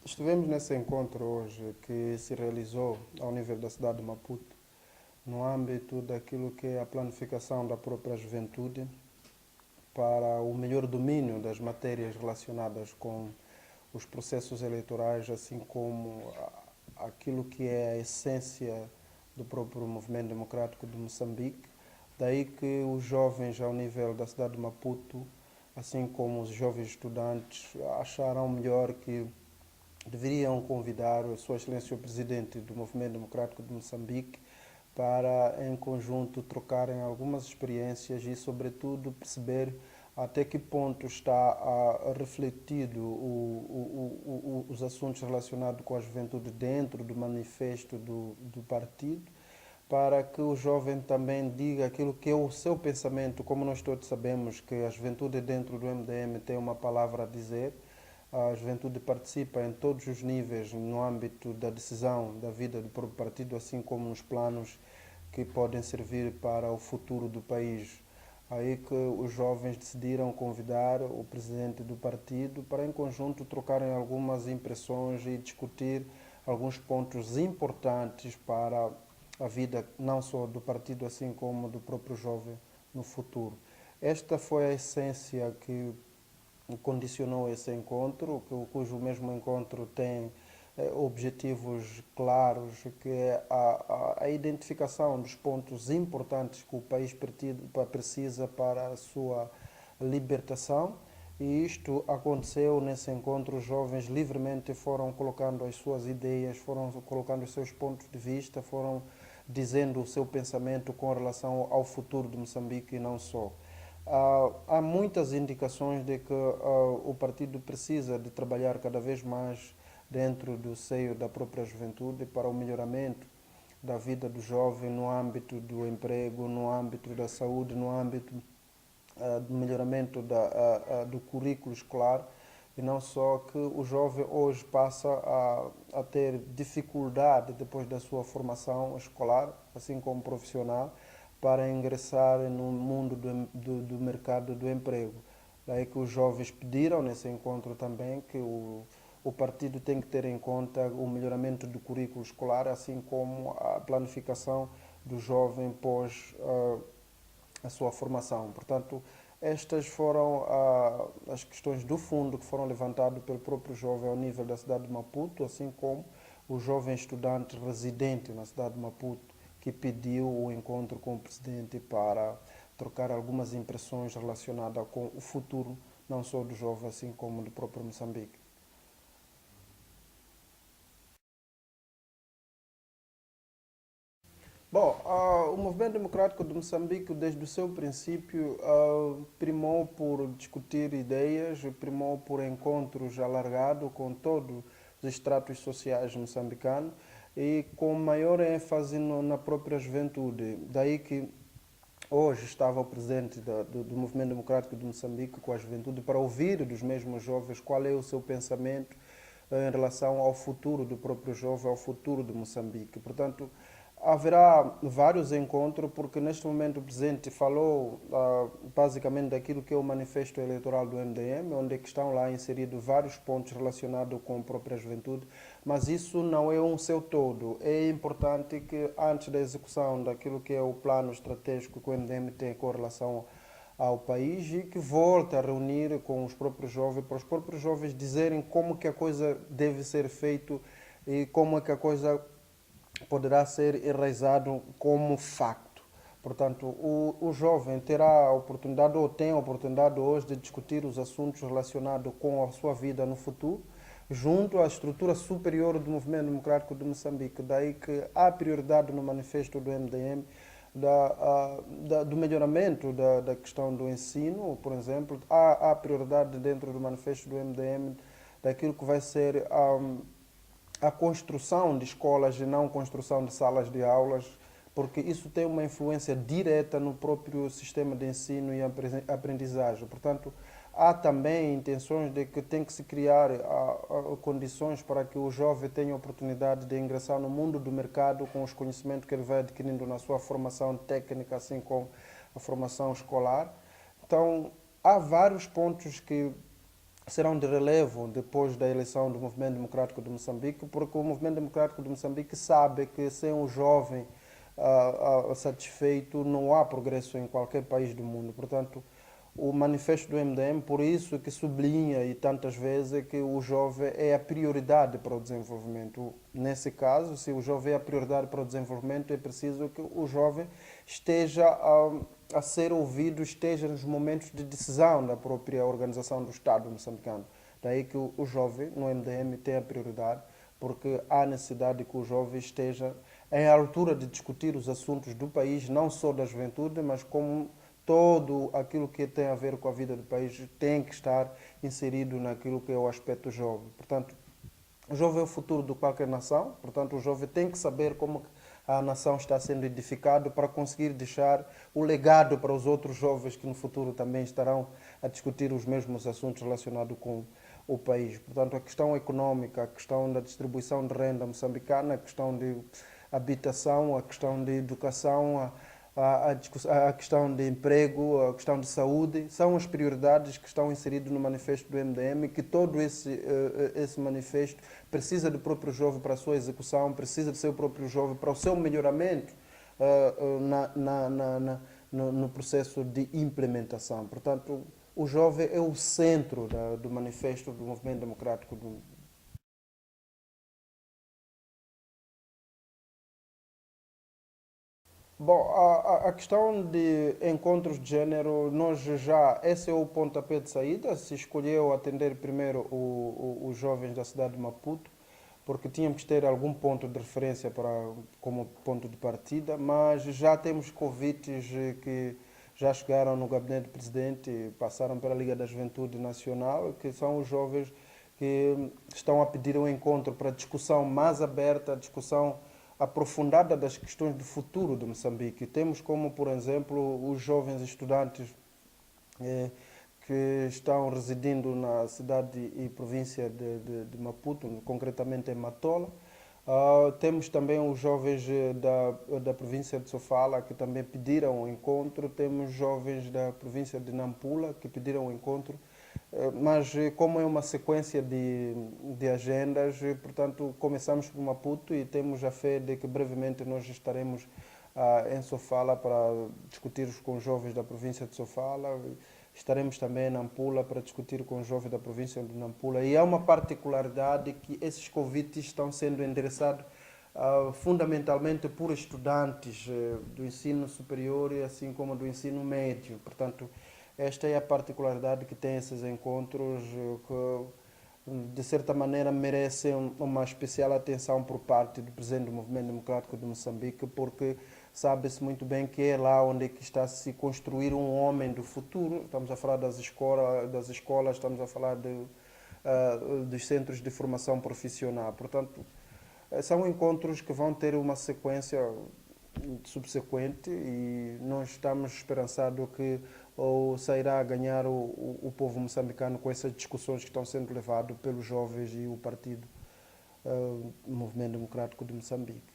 Estivemos nesse encontro hoje que se realizou ao nível da cidade de Maputo, no âmbito daquilo que é a planificação da própria juventude para o melhor domínio das matérias relacionadas com os processos eleitorais, assim como aquilo que é a essência do próprio movimento democrático de Moçambique. Daí que os jovens ao nível da cidade de Maputo, assim como os jovens estudantes, acharam melhor que deveriam convidar a Sua Excelência o Presidente do Movimento Democrático de Moçambique para, em conjunto, trocarem algumas experiências e, sobretudo, perceber até que ponto está refletido os assuntos relacionados com a juventude dentro do manifesto do partido, para que o jovem também diga aquilo que é o seu pensamento, como nós todos sabemos que a juventude dentro do MDM tem uma palavra a dizer. A juventude participa em todos os níveis no âmbito da decisão da vida do próprio partido, assim como nos planos que podem servir para o futuro do país. Aí que os jovens decidiram convidar o presidente do partido para, em conjunto, trocarem algumas impressões e discutir alguns pontos importantes para a vida não só do partido, assim como do próprio jovem no futuro. Esta foi a essência que condicionou esse encontro, cujo mesmo encontro tem objetivos claros, que é a identificação dos pontos importantes que o país precisa para a sua libertação. E isto aconteceu nesse encontro, os jovens livremente foram colocando as suas ideias, foram colocando os seus pontos de vista, foram dizendo o seu pensamento com relação ao futuro de Moçambique e não só. Há muitas indicações de que o partido precisa de trabalhar cada vez mais dentro do seio da própria juventude para o melhoramento da vida do jovem no âmbito do emprego, no âmbito da saúde, no âmbito do melhoramento do currículo escolar, e não só que o jovem hoje passa a ter dificuldade depois da sua formação escolar, assim como profissional, para ingressar no mundo do mercado do emprego. Daí que os jovens pediram nesse encontro também que o partido tem que ter em conta o melhoramento do currículo escolar, assim como a planificação do jovem pós a sua formação. Portanto, estas foram as questões do fundo que foram levantadas pelo próprio jovem ao nível da cidade de Maputo, assim como o jovem estudante residente na cidade de Maputo, que pediu o encontro com o presidente para trocar algumas impressões relacionadas com o futuro, não só do jovem, assim como do próprio Moçambique. Bom, o movimento democrático de Moçambique, desde o seu princípio, primou por discutir ideias, primou por encontros alargados com todos os estratos sociais moçambicanos e com maior ênfase na própria juventude. Daí que hoje estava o presidente do Movimento Democrático de Moçambique com a juventude para ouvir dos mesmos jovens qual é o seu pensamento em relação ao futuro do próprio jovem, ao futuro de Moçambique. Portanto, haverá vários encontros, porque neste momento o presidente falou basicamente daquilo que é o manifesto eleitoral do MDM, onde estão lá inseridos vários pontos relacionados com a própria juventude, mas isso não é um seu todo. É importante que antes da execução daquilo que é o plano estratégico que o MDM tem com relação ao país e que volte a reunir com os próprios jovens, para os próprios jovens dizerem como que a coisa deve ser feita e como é que a coisa poderá ser enraizado como facto. Portanto, o jovem terá a oportunidade, ou tem a oportunidade hoje, de discutir os assuntos relacionados com a sua vida no futuro, junto à estrutura superior do Movimento Democrático de Moçambique. Daí que há prioridade no manifesto do MDM do melhoramento da questão do ensino, por exemplo. Há prioridade dentro do manifesto do MDM daquilo que vai ser a construção de escolas e não construção de salas de aulas, porque isso tem uma influência direta no próprio sistema de ensino e aprendizagem. Portanto, há também intenções de que tem que se criar condições para que o jovem tenha a oportunidade de ingressar no mundo do mercado com os conhecimentos que ele vai adquirindo na sua formação técnica, assim como a formação escolar. Então, há vários pontos que serão de relevo depois da eleição do Movimento Democrático de Moçambique, porque o Movimento Democrático de Moçambique sabe que sem um jovem satisfeito não há progresso em qualquer país do mundo. Portanto, o manifesto do MDM, por isso que sublinha e tantas vezes que o jovem é a prioridade para o desenvolvimento. Nesse caso, se o jovem é a prioridade para o desenvolvimento, é preciso que o jovem esteja a ser ouvido, esteja nos momentos de decisão da própria organização do Estado moçambicano. Daí que o jovem no MDM tem a prioridade, porque há necessidade que o jovem esteja em altura de discutir os assuntos do país, não só da juventude, mas como todo aquilo que tem a ver com a vida do país tem que estar inserido naquilo que é o aspecto jovem. Portanto, o jovem é o futuro de qualquer nação, portanto, o jovem tem que saber como a nação está sendo edificada para conseguir deixar o legado para os outros jovens que no futuro também estarão a discutir os mesmos assuntos relacionados com o país. Portanto, a questão econômica, a questão da distribuição de renda moçambicana, a questão de habitação, a questão de educação, a questão de emprego, a questão de saúde, são as prioridades que estão inseridas no manifesto do MDM, que todo esse manifesto precisa do próprio jovem para a sua execução, precisa do seu próprio jovem para o seu melhoramento no processo de implementação. Portanto, o jovem é o centro do manifesto do Movimento Democrático do Bom, a questão de encontros de género, nós já, esse é o pontapé de saída. Se escolheu atender primeiro os jovens da cidade de Maputo, porque tínhamos que ter algum ponto de referência como ponto de partida, mas já temos convites que já chegaram no gabinete do presidente e passaram pela Liga da Juventude Nacional, que são os jovens que estão a pedir um encontro para discussão mais aberta, discussão aprofundada das questões do futuro de Moçambique. Temos como, por exemplo, os jovens estudantes eh, que estão residindo na cidade e província de Maputo, concretamente em Matola. Temos também os jovens da província de Sofala que também pediram um encontro. Temos jovens da província de Nampula que pediram um encontro. Mas como é uma sequência de agendas, portanto, começamos por Maputo e temos a fé de que brevemente nós estaremos em Sofala para discutir com os jovens da província de Sofala. Estaremos também em Nampula para discutir com os jovens da província de Nampula. E há uma particularidade que esses convites estão sendo endereçados fundamentalmente por estudantes do ensino superior e assim como do ensino médio. Portanto, esta é a particularidade que tem esses encontros que, de certa maneira, merecem uma especial atenção por parte do presidente do Movimento Democrático de Moçambique, porque sabe-se muito bem que é lá onde é que está a se construir um homem do futuro. Estamos a falar das escolas, estamos a falar dos centros de formação profissional. Portanto, são encontros que vão ter uma sequência subsequente e nós estamos esperançados que ou sairá a ganhar o povo moçambicano com essas discussões que estão sendo levadas pelos jovens e o partido Movimento Democrático de Moçambique.